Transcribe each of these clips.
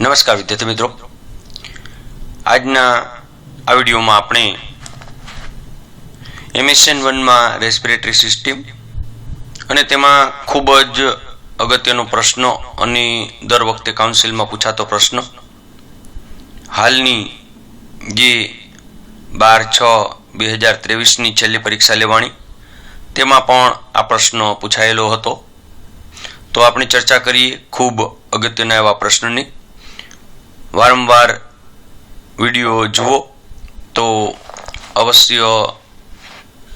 નમસ્કાર વિદ્યાર્થી મિત્રો, આજના આ વિડીયોમાં આપણે MSN1માં રેસ્પિરેટરી સિસ્ટમ અને તેમાં ખૂબ જ અગત્યનો પ્રશ્ન અને દર વખતે કાઉન્સિલમાં પૂછાતો પ્રશ્ન, હાલની જે 12/6/2023ની છેલ્લી પરીક્ષા લેવાની તેમાં પણ આ પ્રશ્ન પૂછાયેલો હતો. તો આપણે ચર્ચા કરીએ ખૂબ અગત્યના એવા પ્રશ્નની. વારંવાર વિડીયો જુઓ તો અવશ્ય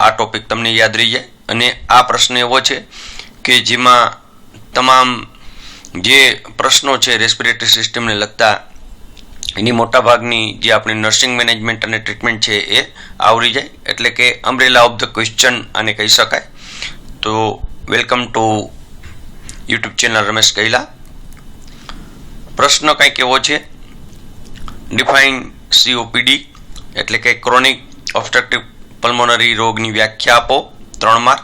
આ ટોપિક તમને યાદ રહી જાય. અને આ પ્રશ્ન એવો છે કે જેમાં તમામ જે પ્રશ્નો છે રેસ્પિરેટરી સિસ્ટમને લગતા એની મોટાભાગની જે આપણી નર્સિંગ મેનેજમેન્ટ અને ટ્રીટમેન્ટ છે એ આવરી જાય, એટલે કે અમ્બ્રેલા ઓફ ધ ક્વેશ્ચન આને કહી શકાય. તો welcome to YouTube channel Ramesh Kaila. પ્રશ્ન કંઈક એવો છે, ડિફાઇન COPD એટલે કે ક્રોનિક ઓબ્સ્ટ્રક્ટિવ પલ્મોનરી રોગની વ્યાખ્યા આપો. 3 mark.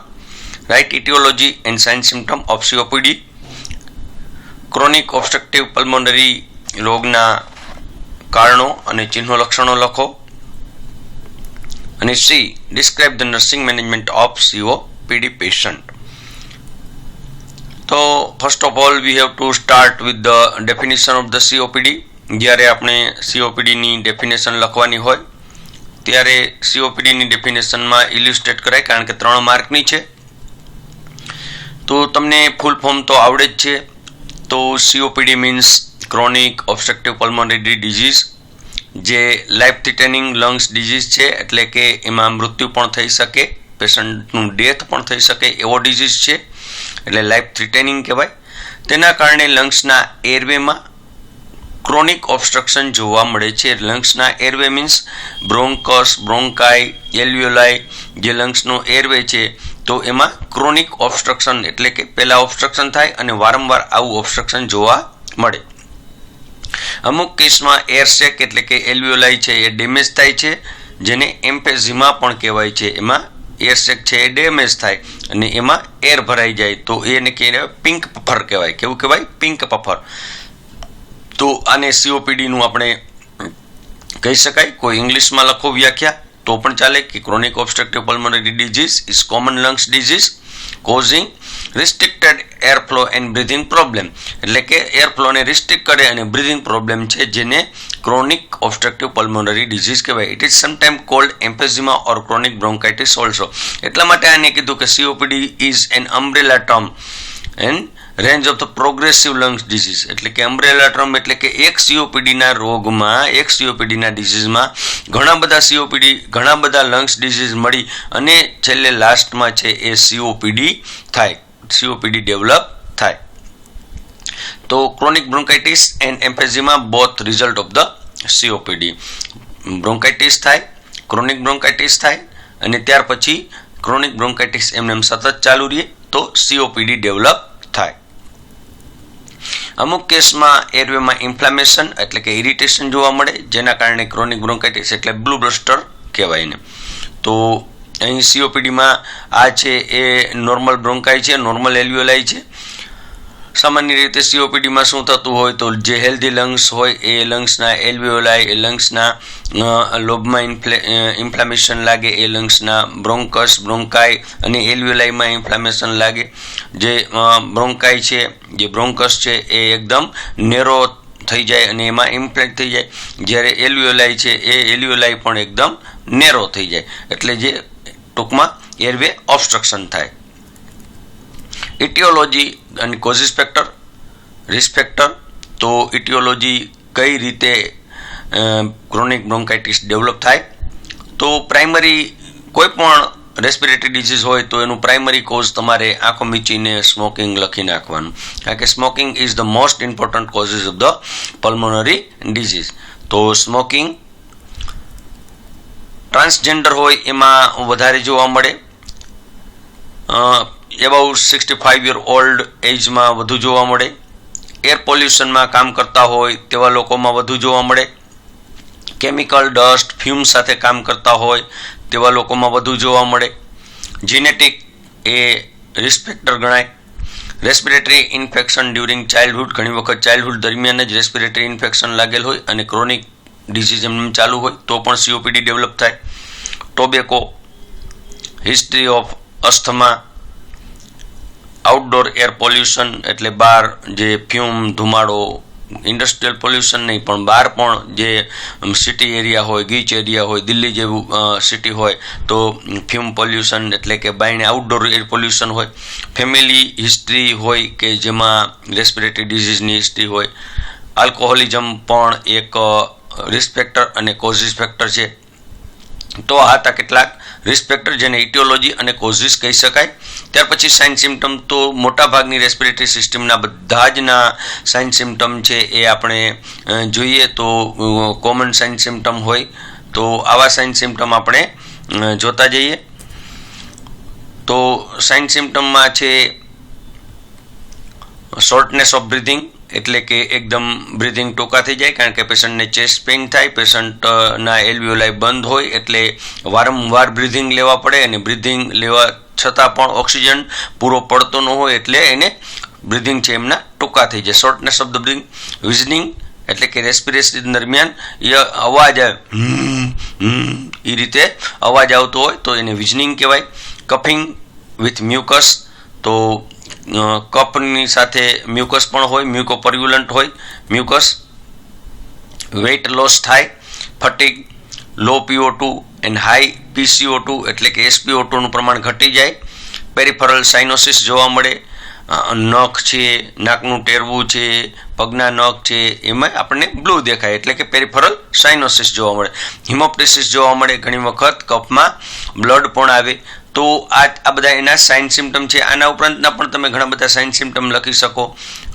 Write aetiology and sign symptom of COPD. Chronic obstructive pulmonary રોગના કારણો અને ચિહ્નો લક્ષણો લખો. અને C, describe the nursing management of COPD patient. તો first of all we have to start with the definition of the COPD. જ્યારે આપણે COPDની ડેફિનેશન લખવાની હોય ત્યારે COPDની ડેફિનેશનમાં ઇલ્યુસ્ટ્રેટ કરાય, કારણ કે 3 માર્કની છે. તો તમને ફૂલ ફોર્મ તો આવડે જ છે. તો COPD means chronic obstructive pulmonary disease, જે લાઈફ થ્રેટનિંગ લંગ્સ ડિઝીઝ છે, એટલે કે એમાં મૃત્યુ પણ થઈ શકે, પેશન્ટનું ડેથ પણ થઈ શકે એવો ડિઝીઝ છે, એટલે લાઈફ થ્રેટનિંગ કહેવાય. તેના કારણે લંગ્સના એરવેમાં ક્રોનિક ઓબ્સ્ટ્રક્શન જોવા મળે છે. લંગ્સના એરવે મીન્સ બ્રોન્કસ, બ્રોન્કાઈ, એલ્વિયોલાઈ, જે લંગ્સનો એરવે છે તો એમાં ક્રોનિક ઓબ્સ્ટ્રક્શન એટલે કે પહેલા ઓબ્સ્ટ્રક્શન થાય અને વારંવાર આવું ઓબ્સ્ટ્રક્શન જોવા મળે. અમુક કેસમાં એર સેક એટલે કે એલ્વિયોલાઈ છે એ ડેમેજ થાય છે, જેને એમ્ફેઝિમા પણ કહેવાય છે. એમાં એર સેક છે એ ડેમેજ થાય અને એમાં એર ભરાઈ જાય તો એને કહેવાય પિંક પફર કહેવાય. કેવું કહેવાય? પિંક પફર. તો આને COPDનું આપણે કહી શકાય. કોઈ ઇંગ્લિશમાં લખો વ્યાખ્યા તો પણ ચાલે કે chronic obstructive pulmonary disease is common lungs disease causing restricted airflow and breathing problem, એટલે કે એરફ્લોને રિસ્ટ્રિક્ટ કરે અને બ્રીથિંગ પ્રોબ્લેમ છે, જેને ક્રોનિક ઓબ્સ્ટ્રક્ટિવ પલ્મોનરી ડિઝીઝ કહેવાય. It is sometime called emphysema or chronic bronchitis also. એટલા માટે આને કીધું કે COPD is an umbrella term and range of the progressive lungs disease, એટલે કે અમ્બ્રેલા ટર્મ એટલે કે એક COPDના રોગમાં, એક COPDના ડિઝીઝમાં ઘણા બધા લંગ્સ ડિઝીઝ મળી અને છેલ્લે લાસ્ટમાં છે એ COPD થાય, COPD ડેવલપ થાય. તો chronic bronchitis and emphysema both result of the COPD. Bronchitis થાય, ક્રોનિક બ્રોન્કાઇટિસ થાય અને ત્યાર પછી ક્રોનિક બ્રોન્કાઇટિસ એમને સતત ચાલુ રહે તો COPD ડેવલપ થાય. અમુક કેસમાં એરવેમાં ઇન્ફ્લામેશન એટલે કે ઇરિટેશન જોવા મળે, જેના કારણે ક્રોનિક બ્રોન્કાઇટિસ એટલે બ્લુ બ્લસ્ટર કહેવાય એને. તો અહીં COPDમાં આ છે એ નોર્મલ બ્રોન્કાઈ છે, નોર્મલ એલ્વિયોલાઈ છે. સામાન્ય રીતે COPDમાં શું થતું હોય તો જે હેલ્ધી લંગ્સ હોય એ લંગ્સના એલ્વિયોલાઈ, એ લંગ્સના લોબમાં ઇન્ફ્લામેશન લાગે, એ લંગ્સના બ્રોન્કસ, બ્રોન્કાઈ અને એલ્વિયોલાઈમાં ઇન્ફ્લામેશન લાગે. જે બ્રોન્કાઈ છે, જે બ્રોન્કસ છે એ એકદમ નેરો થઈ જાય અને એમાં ઇન્ફ્લેટ થઈ જાય, જ્યારે એલ્વિયોલાઈ છે એ એલ્વિયોલાઈ પણ એકદમ નેરો થઈ જાય, એટલે જે ટૂંકમાં એરવે ઓબ્સ્ટ્રક્શન થાય. ઇટિયોલોજી અને કોઝિસ ફેક્ટર, રિસ્ક ફેક્ટર. તો ઇટિયોલોજી કઈ રીતે ક્રોનિક બ્રોન્કાઇટિસ ડેવલપ થાય? તો પ્રાઇમરી કોઈ પણ રેસ્પિરેટરી ડિઝીઝ હોય તો એનું પ્રાઇમરી કોઝ તમારે આંખો મીચીને સ્મોકિંગ લખી નાખવાનું, કારણ કે smoking is the most important causes of the pulmonary disease. તો સ્મોકિંગ. ટ્રાન્સજેન્ડર હોય એમાં વધારે જોવા મળે, એબાઉટ 65 યર ઓલ્ડ એજમાં વધુ જોવા મળે. એર પોલ્યુશનમાં કામ કરતા હોય તેવા લોકોમાં વધુ જોવા મળે. કેમિકલ ડસ્ટ, ફ્યુમ સાથે કામ કરતા હોય તેવા લોકોમાં વધુ જોવા મળે. જીનેટિક એ રિસ્ક ફેક્ટર ગણાય. રેસ્પિરેટરી ઇન્ફેક્શન ડ્યુરિંગ ચાઇલ્ડહુડ, ઘણી વખત ચાઇલ્ડહુડ દરમિયાન જ રેસ્પિરેટરી ઇન્ફેક્શન લાગેલ હોય અને ક્રોનિક ડિઝીઝ એમને ચાલુ હોય તો પણ COPD ડેવલપ થાય. Tobacco, history of asthma, outdoor air pollution એટલે બહાર જે ફ્યુમ ધુમાડો, ઇન્ડસ્ટ્રીયલ પોલ્યુશન નહીં પણ બહાર પણ જે સિટી એરિયા હોય, ગીચ એરિયા હોય, દિલ્હી જેવું સિટી હોય તો ફ્યુમ પોલ્યુશન એટલે કે બાયણે આઉટડોર એર પોલ્યુશન હોય. ફેમિલી હિસ્ટ્રી હોય કે જેમાં રેસ્પિરેટરી ડિઝીઝની હિસ્ટ્રી હોય. આલ્કોહોલિઝમ પણ એક રિસ્ક ફેક્ટર અને કોઝિસ ફેક્ટર છે. તો આ હતા કેટલાક રિસ્ક ફેક્ટર જેને ઇટિયોલોજી અને કોઝિસ કહી શકાય. ત્યાર પછી સાઇન સિમ્ટમ, તો મોટાભાગની રેસ્પિરેટરી સિસ્ટમના બધા જ સાઇન સિમ્ટમ છે એ આપણે જોઈએ તો કોમન સાઇન સિમ્ટમ હોય તો આવા સાઇન સિમ્ટમ આપણે જોતા જઈએ. તો સાઇન સિમ્ટમમાં છે શોર્ટનેસ ઓફ બ્રિધિંગ એટલે કે એકદમ બ્રિધિંગ ટૂંકા થઈ જાય કારણ કે પેશન્ટને ચેસ્ટ પેઇન થાય, પેશન્ટના એલ્વિયોલાઈ બંધ હોય એટલે વારંવાર બ્રિધિંગ લેવા પડે અને બ્રિધિંગ લેવા છતાં પણ ઓક્સિજન પૂરો પડતો ન હોય એટલે એને બ્રિધિંગ છે એમના ટૂંકા થઈ જાય. શોર્ટનેસ ઓફ ધ બ્રિધિંગ. વિઝનિંગ એટલે કે રેસ્પિરેશન દરમિયાન એ અવાજ એ રીતે અવાજ આવતો હોય તો એને વિઝનિંગ કહેવાય. કફિંગ વિથ મ્યુકસ, તો કફની સાથે મ્યુકસ પણ હોય, મ્યુકોપર્યુલન્ટ હોય મ્યુકસ. વેઇટ લોસ થાય. Fatigue, low PO2 and high PCO2 એટલે કે SpO2 નું પ્રમાણ ઘટી જાય. પેરિફરલ સાઇનોસિસ જોવા મળે. નખ છે, નાકનું ટેરવું છે, પગના નખ છે એમાં આપણને બ્લુ દેખાય એટલે કે પેરિફરલ સાઇનોસિસ જોવા મળે. હિમોપ્ટિસિસ જોવા મળે. ઘણી વખત કફમાં બ્લડ પણ આવે. તો આ બધા એના સાઇન સિમ્ટમ છે. આના ઉપરાંતના પણ તમે ઘણા બધા સાઇન સિમ્ટમ લખી શકો.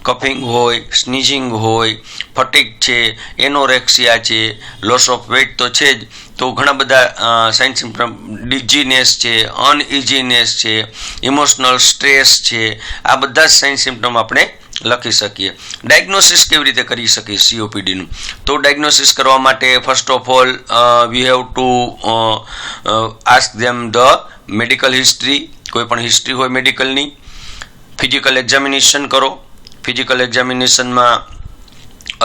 કફિંગ હોય, સ્નીઝિંગ હોય, ફટીગ છે, એનોરેક્સિયા છે, લોસ ઓફ વેઇટ તો છે જ. તો ઘણા બધા સાઇન સિમ્ટમ, ડિઝીનેસ છે, અનઇઝીનેસ છે, ઇમોશનલ સ્ટ્રેસ છે, આ બધા જ સાઇન સિમ્ટમ આપણે લખી શકીએ. ડાયગ્નોસિસ કેવી રીતે કરી શકીએ COPDનું? તો ડાયગ્નોસિસ કરવા માટે first of all we have to ask them the medical history. કોઈ પણ હિસ્ટ્રી હોય મેડિકલની. ફિઝિકલ એક્ઝામિનેશન કરો. ફિઝિકલ એક્ઝામિનેશનમાં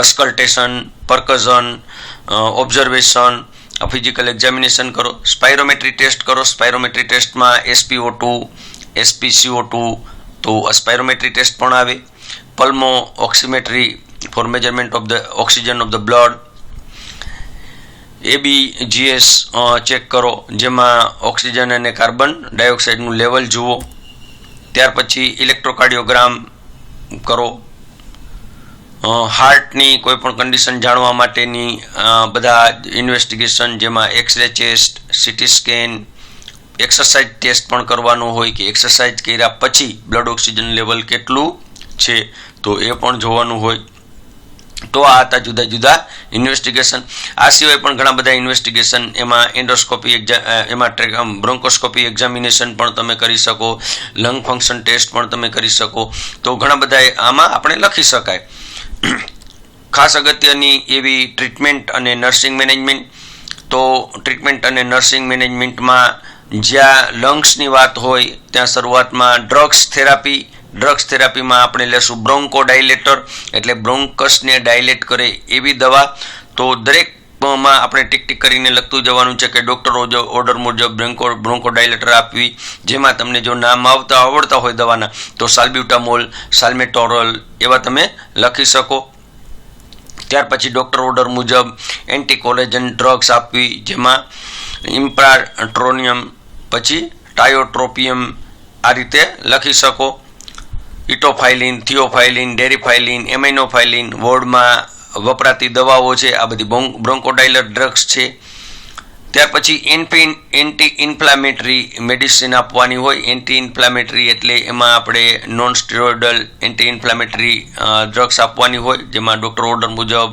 અસ્કલ્ટેશન, પરકઝન, ઓબ્ઝર્વેશન, ફિઝિકલ એક્ઝામિનેશન કરો. સ્પાયરોમેટ્રી ટેસ્ટ કરો. સ્પાયરોમેટ્રી ટેસ્ટમાં SpO2, SpCO2 તો સ્પાયરોમેટ્રી ટેસ્ટ પણ આવે. Pulmo oximetry for measurement of the oxygen of the blood. ABGS check કરો જેમાં ઓક્સિજન અને કાર્બન ડાયોક્સાઇડનું લેવલ જુઓ. ત્યાર પછી ઇલેક્ટ્રોકાર્ડિયોગ્રામ કરો. હાર્ટની કોઈ પણ કન્ડિશન જાણવા માટેની બધા ઇન્વેસ્ટિગેશન જેમાં x-ray chest, CT scan, exercise test પણ કરવાનો હોય કે એક્સરસાઇઝ કર્યા પછી બ્લડ ઓક્સિજન લેવલ કેટલું છે તો એ પણ જોવાનું હોય. તો આ હતા જુદા જુદા ઇન્વેસ્ટિગેશન. આ સિવાય પણ ઘણા બધા ઇન્વેસ્ટિગેશન, એમાં એન્ડોસ્કોપી, એમાં બ્રોન્કોસ્કોપી એક્ઝામિનેશન પણ તમે કરી શકો. લંગ ફંક્શન ટેસ્ટ પણ તમે કરી શકો. તો ઘણા બધા આમાં આપણે લખી શકાય. ખાસ અગત્યની એવી ટ્રીટમેન્ટ અને નર્સિંગ મેનેજમેન્ટ. તો ટ્રીટમેન્ટ અને નર્સિંગ મેનેજમેન્ટમાં જ્યાં લંગ્સની વાત હોય ત્યાં શરૂઆતમાં ડ્રગ્સ થેરાપી. ડ્રગ્સ થેરાપીમાં આપણે લેશું બ્રોન્કોડાયલેટર એટલે બ્રોન્કસને ડાયલેટ કરે એવી દવા. તો દરેકમાં આપણે ટીક ટીક કરીને લખતું જવાનું છે કે ડૉક્ટર ઓર્ડર મુજબ બ્રોન્કોડાયલેટર આપવી. જેમાં તમને જો નામ આવડતા હોય દવાના તો સાલ્બ્યુટામોલ, સાલ્મેટોરલ એવા તમે લખી શકો. ત્યાર પછી ડૉક્ટર ઓર્ડર મુજબ એન્ટીકોલેજન ડ્રગ્સ આપવી જેમાં ઇમ્પ્રાટ્રોનિયમ, પછી ટાયોટ્રોપિયમ આ રીતે લખી શકો. ઇટોફાઇલિન, થિયોફાઇલિન, ડેરિફાઇલિન, એમાઇનોફાઇલિન વોર્ડમાં વપરાતી દવાઓ છે. આ બધી બ્રોન્કોડાયલર ડ્રગ્સ છે. ત્યાર પછી એન્ટી ઇન્ફ્લામેટરી મેડિસિન આપવાની હોય. એન્ટી ઇન્ફ્લામેટરી એટલે એમાં આપણે નોન સ્ટેરોઇડલ એન્ટી ઇન્ફ્લામેટરી ડ્રગ્સ આપવાની હોય જેમાં ડૉક્ટર ઓર્ડર મુજબ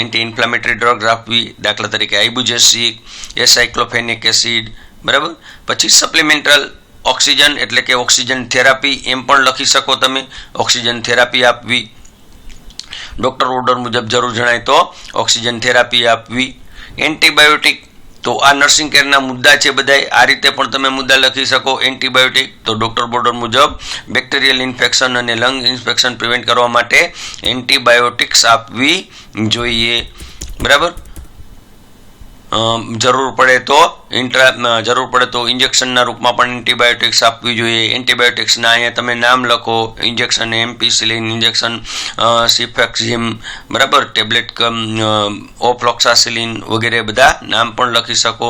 એન્ટી ઇન્ફ્લામેટરી ડ્રગ્સ આપવી. દાખલા તરીકે આઇબુજેસિક, એસાઇક્લોફેનિક એસિડ, બરાબર. પછી સપ્લિમેન્ટલ ઓક્સિજન એટલે કે ઓક્સિજન થેરાપી એમ પણ લખી શકો તમે. ઓક્સિજન થેરાપી આપવી. ડૉક્ટર ઓર્ડર મુજબ જરૂર જણાય તો ઓક્સિજન થેરાપી આપવી. એન્ટીબાયોટિક તો આ નર્સિંગ કેરના મુદ્દા છે બધાય. આ રીતે પણ તમે મુદ્દા લખી શકો. એન્ટીબાયોટિક તો ડૉક્ટર બોર્ડર મુજબ બેક્ટેરિયલ ઇન્ફેક્શન અને લંગ ઇન્ફેક્શન પ્રિવેન્ટ કરવા માટે એન્ટીબાયોટિક્સ આપવી જોઈએ. બરાબર. જરૂર પડે તો ઇન્જેક્શનના રૂપમાં પણ એન્ટીબાયોટિક્સ આપવી જોઈએ. એન્ટીબાયોટિક્સના અહીંયા તમે નામ લખો. ઇન્જેક્શન એમ્પિસિલિન ઇન્જેક્શન, સિફેક્ઝિમ, બરાબર, ટેબ્લેટ ઓફ્લોક્સાસિલિન વગેરે બધા નામ પણ લખી શકો.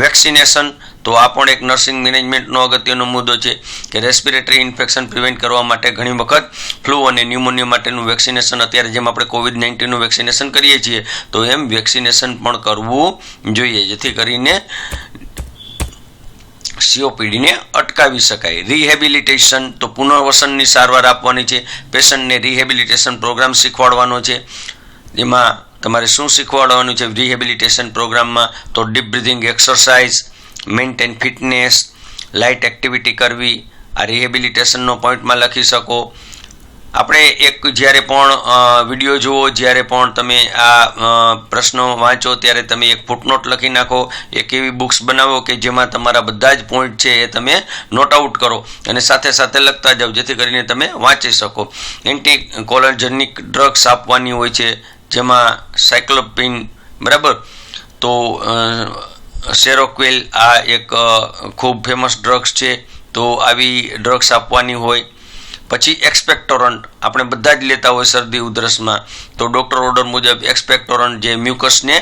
વેક્સિનેશન તો આ પણ એક નર્સિંગ મેનેજમેન્ટનો અગત્યનો મુદ્દો છે કે રેસ્પિરેટરી ઇન્ફેક્શન પ્રિવેન્ટ કરવા માટે ઘણી વખત ફ્લૂ અને ન્યુમોનિયા માટેનું વેક્સિનેશન, અત્યારે જેમ આપણે COVID-19નું વેક્સિનેશન કરીએ છીએ તો એમ વેક્સિનેશન પણ કરવું જોઈએ, જેથી કરીને COPDને અટકાવી શકાય. રિહેબિલિટેશન તો પુનર્વસનની સારવાર આપવાની છે. પેશન્ટને રિહેબિલિટેશન પ્રોગ્રામ શીખવાડવાનો છે. જેમાં તમારે શું શીખવાડવાનું છે રિહેબિલિટેશન પ્રોગ્રામમાં? તો deep breathing exercise, maintain fitness, light activity કરવી. આ રિહેબિલિટેશનનો પોઈન્ટમાં લખી શકો. આપણે એક જ્યારે પણ વિડીયો જુઓ, જ્યારે પણ તમે આ પ્રશ્નો વાંચો ત્યારે તમે એક ફૂટનોટ લખી નાખો. એક એવી બુક્સ બનાવો કે જેમાં તમારા બધા જ પોઈન્ટ છે એ તમે નોટ આઉટ કરો અને સાથે સાથે લખતા જાઓ, જેથી કરીને તમે વાંચી શકો. એન્ટીકોલોજેનિક ડ્રગ્સ આપવાની હોય છે, જેમાં સાયક્લોપિન, બરાબર, તો સેરોક્વેલ આ એક ખૂબ ફેમસ ડ્રગ્સ છે, તો આવી ડ્રગ્સ આપવાની હોય. પછી એક્સપેક્ટોરન્ટ આપણે બધા જ લેતા હોય શરદી ઉધરસમાં, તો ડૉક્ટર ઓર્ડર મુજબ એક્સપેક્ટોરન્ટ જે મ્યુકસને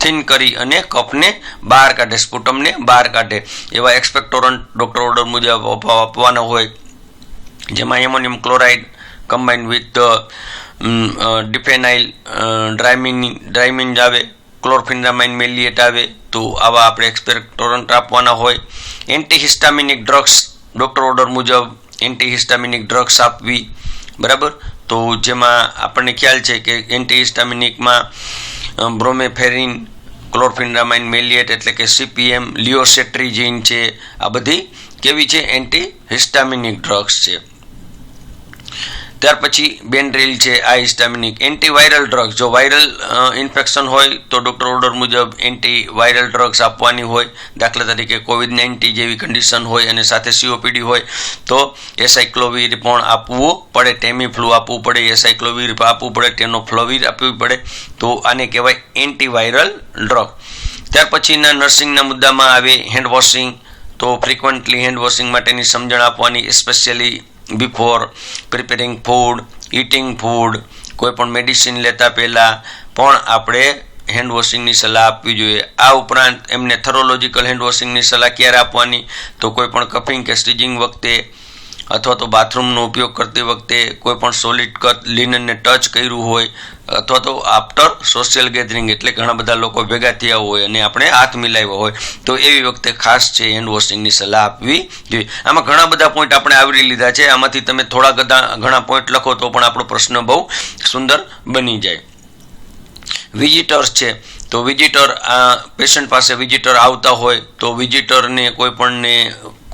થિન કરી અને કફને બહાર કાઢે, સ્પુટમને બહાર કાઢે, એવા એક્સપેક્ટોરન્ટ ડૉક્ટર ઓર્ડર મુજબ આપવાના હોય. જેમાં એમોનિયમ ક્લોરાઇડ કમ્બાઇન્ડ વિથ ડિફેનાઇલ ડ્રાયમિન આવે, ક્લોરફેનામાઇન મેલિએટ આવે, તો આવા આપણે એક્સપેક્ટોરન્ટ આપવાના હોય. એન્ટીહિસ્ટામિનિક ડ્રગ્સ ડૉક્ટર ઓર્ડર મુજબ એન્ટીહિસ્ટામિનિક ડ્રગ્સ આપવી, બરાબર. તો જેમાં આપણને ખ્યાલ છે કે એન્ટીહિસ્ટામિનિકમાં બ્રોમેફેરિન, ક્લોરફેનામાઇન મેલિએટ એટલે કે CPM, લિયોસેટ્રીજીન છે, આ બધી કેવી છે? એન્ટીહિસ્ટામિનિક ડ્રગ્સ છે. ત્યાર પછી બેન્ડ્રીલ છે, આ હિસ્ટામિનિક. એન્ટીવાયરલ ડ્રગ્સ, જો વાયરલ ઇન્ફેક્શન હોય તો ડૉક્ટર ઓર્ડર મુજબ એન્ટીવાયરલ ડ્રગ્સ આપવાની હોય. દાખલા તરીકે COVID-19 જેવી કન્ડિશન હોય અને સાથે COPD હોય તો એસાઇક્લોવીર પણ આપવું પડે, ટેમીફ્લુ આપવું પડે, એસાઇક્લોવીર આપવું પડે, ટેનોફ્લોવીર આપવી પડે. તો આને કહેવાય એન્ટીવાયરલ ડ્રગ. ત્યાર પછીના નર્સિંગના મુદ્દામાં આવે હેન્ડ વોશિંગ. તો ફ્રિકવન્ટલી હેન્ડ વોશિંગ માટેની સમજણ આપવાની, specially before preparing food, eating food, કોઈ પણ મેડિસિન લેતા પહેલાં પણ આપણે હેન્ડ વોશિંગની સલાહ આપવી જોઈએ. આ ઉપરાંત એમને થરોલોજીકલ હેન્ડ વોશિંગની સલાહ ક્યારે આપવાની? તો કોઈ પણ કફિંગ કે સ્ટીજિંગ વખતે, અથવા તો બાથરૂમનો ઉપયોગ કરતી વખતે, કોઈ પણ સોલિડ લિનનને ટચ કર્યું હોય, અથવા તો આફ્ટર સોશિયલ ગેધરિંગ એટલે ઘણા બધા લોકો ભેગા થયા હોય અને આપણે હાથ મિલાવ્યા હોય, તો એવી વખતે ખાસ છે હેન્ડ વોશિંગની સલાહ આપવી જોઈએ. આમાં ઘણા બધા પોઈન્ટ આપણે આવરી લીધા છે. આમાંથી તમે ઘણા પોઈન્ટ લખો તો પણ આપણો પ્રશ્ન બહુ સુંદર બની જાય. વિઝિટર્સ છે, તો વિઝિટર પેશન્ટ પાસે વિઝિટર આવતા હોય તો વિઝિટરને કોઈ પણને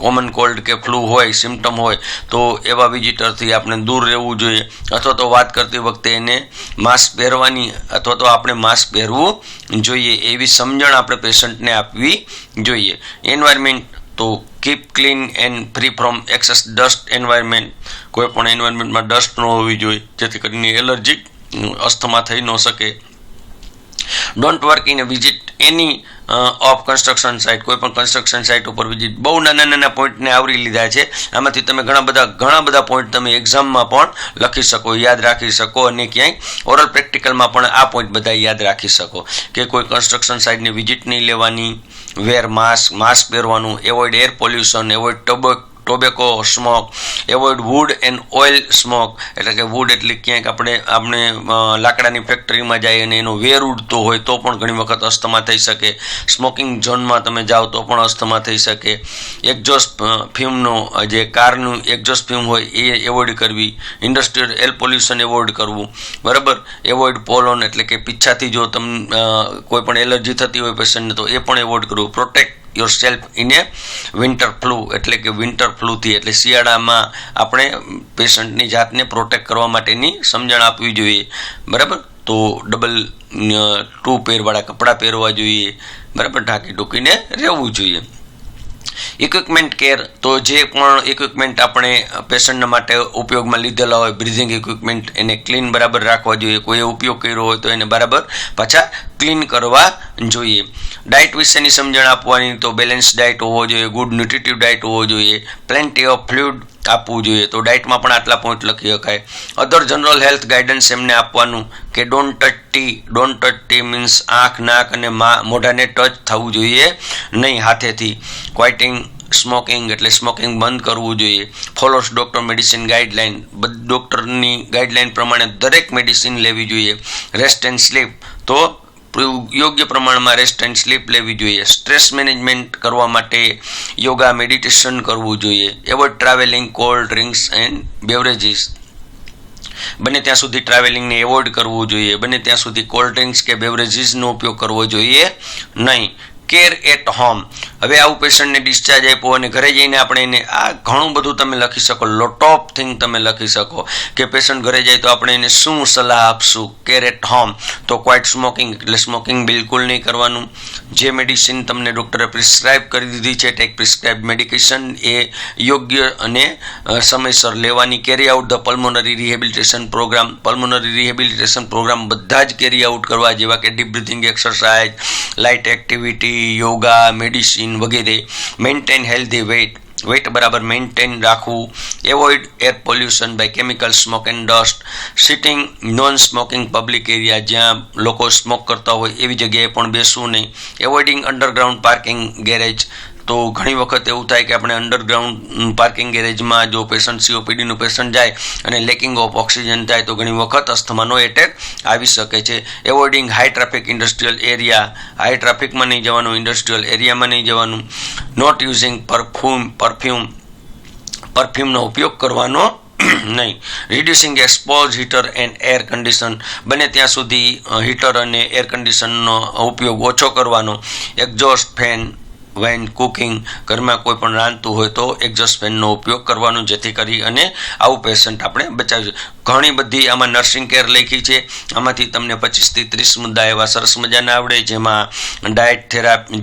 કોમન કોલ્ડ કે ફ્લૂ હોય, સિમ્ટમ હોય, તો એવા વિઝિટરથી આપણે દૂર રહેવું જોઈએ, અથવા તો વાત કરતી વખતે એને માસ્ક પહેરવાની અથવા તો આપણે માસ્ક પહેરવું જોઈએ, એવી સમજણ આપણે પેશન્ટને આપવી જોઈએ. એન્વાયરમેન્ટ તો keep clean and free from access dust environment. કોઈ પણ એન્વાયરમેન્ટમાં ડસ્ટ ન હોવી જોઈએ, જેથી કરીને એલર્જી, અસ્થમા થઈ ન શકે. Don't work in a visit any of construction site, કોઈ પણ કન્સ્ટ્રક્શન સાઇટ ઉપર વિઝિટ. બહુ નાના પોઈન્ટને આવરી લીધા છે. આમાંથી તમે ઘણા બધા પોઈન્ટ તમે એક્ઝામમાં પણ લખી શકો, યાદ રાખી શકો, અને ક્યાંય ઓરલ પ્રેક્ટિકલમાં પણ આ પોઈન્ટ બધા યાદ રાખી શકો કે કોઈ કન્સ્ટ્રક્શન સાઇટની વિઝિટ નહીં લેવાની, વેર માસ્ક પહેરવાનું, avoid air pollution, avoid tobacco smoke, avoid wood and oil smoke. એટલે કે વુડ એટલે ક્યાંક આપણે લાકડાની ફેક્ટરીમાં જાય અને એનો વેર ઉડતો હોય તો પણ ઘણી વખત અસ્થમા થઈ શકે. સ્મોકિંગ ઝોનમાં તમે જાઓ તો પણ અસ્થમા થઈ શકે. એક્ઝોસ્ટ ફ્યુમનો, જે કારનું એક્ઝોસ્ટ ફ્યુમ હોય એ એવોઇડ કરવી. ઇન્ડસ્ટ્રીયલ એર પોલ્યુશન એવોઇડ કરવું, બરાબર. એવોઇડ પોલોન એટલે કે પીછાથી જો કોઈ પણ એલર્જી થતી હોય પેશન્ટને તો એ પણ એવોઇડ કરવું. Protect your self in A winter flu એટલે કે વિન્ટર ફ્લૂથી એટલે શિયાળામાં આપણે પેશન્ટની જાતને પ્રોટેક્ટ કરવા માટેની સમજણ આપવી જોઈએ, બરાબર. તો ડબલ 2 પેરવાળા કપડાં પહેરવા જોઈએ, બરાબર, ઢાંકી ઢૂકીને રહેવું જોઈએ. ઇક્વિપમેન્ટ કેર, તો જે પણ ઇક્વિપમેન્ટ આપણે પેશન્ટના માટે ઉપયોગમાં લીધેલા હોય, બ્રિધિંગ ઇક્વિપમેન્ટ, એને ક્લીન બરાબર રાખવા જોઈએ. કોઈએ ઉપયોગ કર્યો હોય તો એને બરાબર પાછા ક્લીન કરવા જોઈએ. ડાયટ વિશેની સમજણ આપવાની, તો બેલેન્સ ડાયટ હોવો જોઈએ, ગુડ ન્યુટ્રિટિવ ડાયટ હોવો જોઈએ, પ્લેન્ટી ઓફ ફ્લુઇડ આપવું જોઈએ. તો ડાયટમાં પણ આટલા પોઈન્ટ લખી શકાય. અધર જનરલ હેલ્થ ગાઈડન્સ એમને આપવાનું કે ડોન્ટ ટચ ટી મીન્સ આંખ, નાક અને મોઢાને ટચ થવું જોઈએ નહીં હાથેથી. ક્વાઇટિંગ સ્મોકિંગ એટલે સ્મોકિંગ બંધ કરવું જોઈએ. ફોલોસ ડૉક્ટર મેડિસિન ગાઈડલાઇન, ડૉક્ટરની ગાઈડલાઇન પ્રમાણે દરેક મેડિસિન લેવી જોઈએ. રેસ્ટ એન્ડ સ્લીપ, તો યોગ્ય પ્રમાણમાં રેસ્ટ એન્ડ સ્લીપ લેવી જોઈએ. સ્ટ્રેસ મેનેજમેન્ટ કરવા માટે યોગા, મેડિટેશન કરવું જોઈએ. Avoid travelling, cold drinks and beverages, બને ત્યાં સુધી ટ્રાવેલિંગને એવોઇડ કરવું જોઈએ. બને ત્યાં સુધી કોલ્ડ ડ્રિંક્સ કે બેવરેજીસનો ઉપયોગ કરવો જોઈએ નહીં. કેર એટ હોમ, હવે આવું પેશન્ટને ડિસ્ચાર્જ આપ્યો અને ઘરે જઈને આપણે એને આ ઘણું બધું તમે લખી શકો, લોટ ઓફ થિંગ તમે લખી શકો કે પેશન્ટ ઘરે જાય તો આપણે એને શું સલાહ આપશું. કેર એટ હોમ, તો ક્વાઇટ સ્મોકિંગ એટલે સ્મોકિંગ બિલકુલ નહીં કરવાનું. જે મેડિસિન તમને ડૉક્ટરે પ્રિસ્ક્રાઇબ કરી દીધી છે, ટેક પ્રિસ્ક્રાઇબ મેડિકેશન, એ યોગ્ય અને સમયસર લેવાની. Carry out the pulmonary rehabilitation programme, pulmonary rehabilitation programme બધા જ કેરી આઉટ કરવા, જેવા કે deep breathing exercise, light activity, yoga, medicine વગેરે. મેન્ટેન હેલ્ધી વેઇટ બરાબર મેન્ટેન રાખવું. Avoid air pollution by chemical smoke and dust. Sitting non smoking public area, જ્યાં લોકો સ્મોક કરતા હોય એવી જગ્યાએ પણ બેસવું નહીં. એવોઇડિંગ અંડરગ્રાઉન્ડ પાર્કિંગ ગેરેજ, તો ઘણી વખત એવું થાય કે આપણે અંડરગ્રાઉન્ડ પાર્કિંગ ગેરેજમાં જો પેશન્ટ COPDનું પેશન્ટ જાય અને લેકિંગ ઓફ ઓક્સિજન થાય તો ઘણી વખત અસ્થમાનો એટેક આવી શકે છે. Avoiding high traffic industrial area, high ટ્રાફિકમાં નહીં જવાનું, ઇન્ડસ્ટ્રીયલ એરિયામાં નહીં જવાનું. નોટ યુઝિંગ પરફ્યુમનો ઉપયોગ કરવાનો નહીં. Reducing expose heater and air condition, બને ત્યાં સુધી હીટર અને એર કન્ડિશનનો ઉપયોગ ઓછો કરવાનો. એક્ઝોસ્ટ ફેન વેન કુકિંગ, ઘરમાં કોઈ પણ રાંધતું હોય તો એક્ઝોસ્ટ ફેનનો ઉપયોગ કરવાનો, જેથી કરી અને આવું પેશન્ટ આપણે બચાવીશું. ઘણી બધી આમાં નર્સિંગ કેર લખી છે. આમાંથી તમને 25 થી 30 મુદ્દા એવા સરસ મજાના આવડે, જેમાં ડાયટ થેરાપી,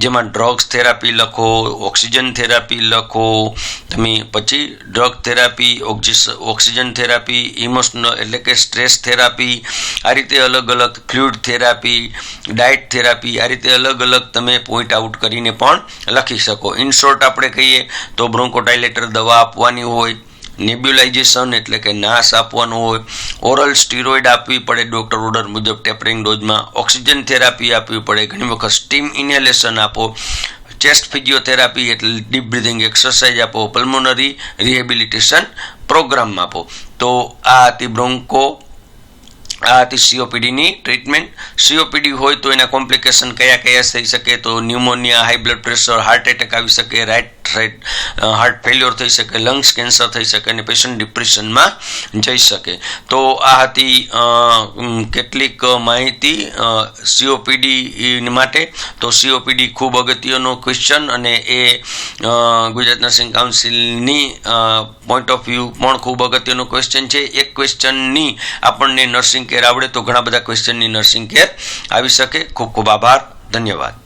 જેમાં ડ્રગ્સ થેરાપી લખો, ઓક્સિજન થેરાપી લખો તમે, પછી drug therapy, oxygen therapy, emotional એટલે કે સ્ટ્રેસ થેરાપી, આ રીતે અલગ અલગ, ફ્લુઇડ થેરાપી, ડાયટ થેરાપી, આ રીતે અલગ અલગ તમે પોઈન્ટ આઉટ કરીને પણ લખી શકો. ઇન શોર્ટ આપણે કહીએ તો બ્રોન્કોડાયલેટર દવા આપવાની હોય, નેબ્યુલાઇઝેશન એટલે કે નાશ આપવાનો હોય, ઓરલ સ્ટીરોઇડ આપવી પડે ડૉક્ટર ઓર્ડર મુજબ ટેપરિંગ ડોઝમાં, ઓક્સિજન થેરાપી આપવી પડે, ઘણી વખત સ્ટીમ ઇન્હેલેશન આપો, ચેસ્ટ ફિઝિયોથેરાપી એટલે ડીપ બ્રિથિંગ એક્સરસાઇઝ આપો, પલ્મોનરી રિહેબિલિટેશન પ્રોગ્રામ આપો. તો આ હતી COPDની ટ્રીટમેન્ટ. COPD હોય તો એના કોમ્પ્લિકેશન કયા થઈ શકે, તો pneumonia, high blood pressure, heart attack આવી શકે, હાર્ટ ફેલ્યોર થઈ શકે, લંગ્સ કેન્સર થઈ શકે અને પેશન્ટ ડિપ્રેશનમાં જઈ શકે. તો આ હતી કેટલીક માહિતી COPD માટે. તો COPD ખૂબ અગત્યનો ક્વેશ્ચન અને એ ગુજરાત નર્સિંગ કાઉન્સિલની પોઈન્ટ ઓફ વ્યૂ પણ ખૂબ અગત્યનો ક્વેશ્ચન છે. એક ક્વેશ્ચનની આપણને નર્સિંગ કેર આવડે તો ઘણા બધા ક્વેશ્ચનની નર્સિંગ કેર આવી શકે. ખૂબ ખૂબ આભાર, ધન્યવાદ.